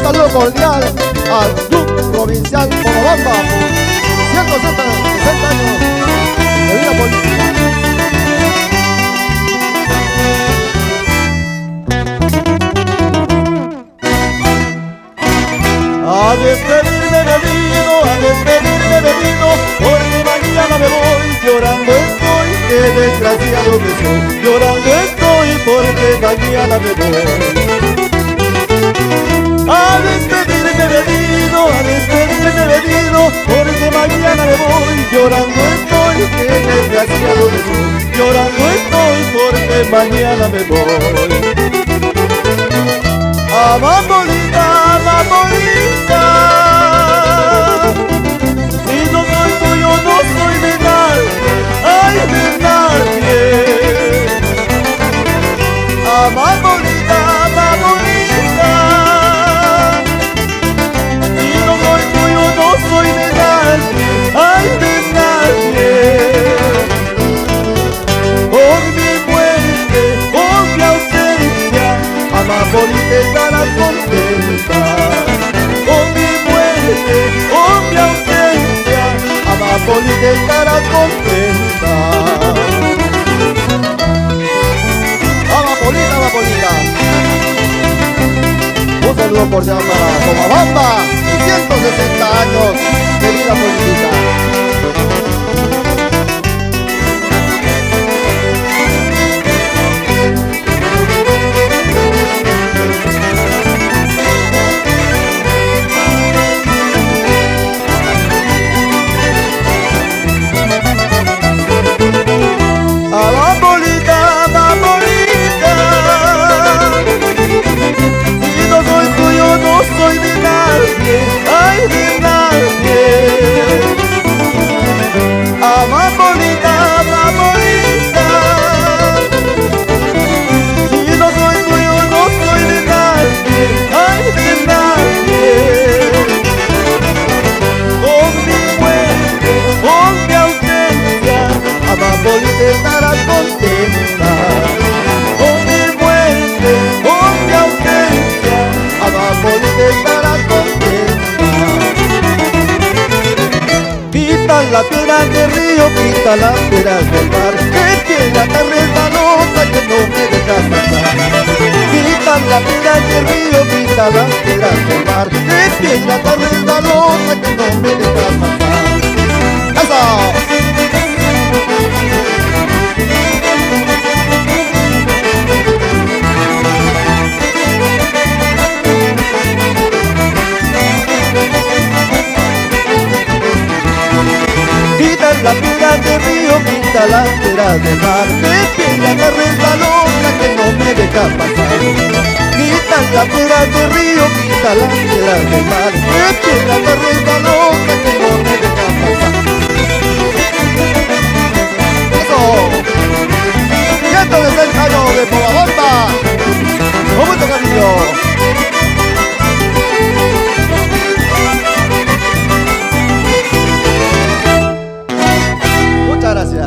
saludo cordial al Club Provincial Pomabamba por 160 años de vida política. A despedirme bebido, porque mañana me voy. Llorando estoy, qué desgraciado que soy. Llorando estoy, porque mañana me voy. A despedirme bebido, porque mañana me voy. Llorando estoy, qué desgraciado que soy. Llorando estoy, porque mañana me voy. Amambolita, si no soy tuyo, no soy de nadie, ay, de nadie. Amambolita, si no soy tuyo, no soy de nadie, ay, de nadie. Por mi muerte, por mi ausencia, Amambolita estará contenta. Con mi muerte, con mi ausencia, Amambolita estará contenta. Amambolita, Amambolita. Un saludo cordial para Pomabamba y 160 años de vida política. Soy de nadie, ay, de nadie. Amambolita, si no soy tuyo, no soy de nadie, ay, de nadie. Con mi muerte, con mi ausencia, Amambolita estará contenta. Con mi muerte, con mi ausencia, Amambolita estará contenta. Quita la piedra del río, quita las piedras del mar, que piedra tan resbalosa que no me dejas pasar. Quita la piedra del río, quita las piedras del mar, que piedra tan resbalosa que no me dejas pasar. ¡Eso! La piedra del río, quita las piedras del mar, que piedra que resbalosa que no me deja pasar. Quita la piedra del río, quita las piedras del mar, que piedra que resbalosa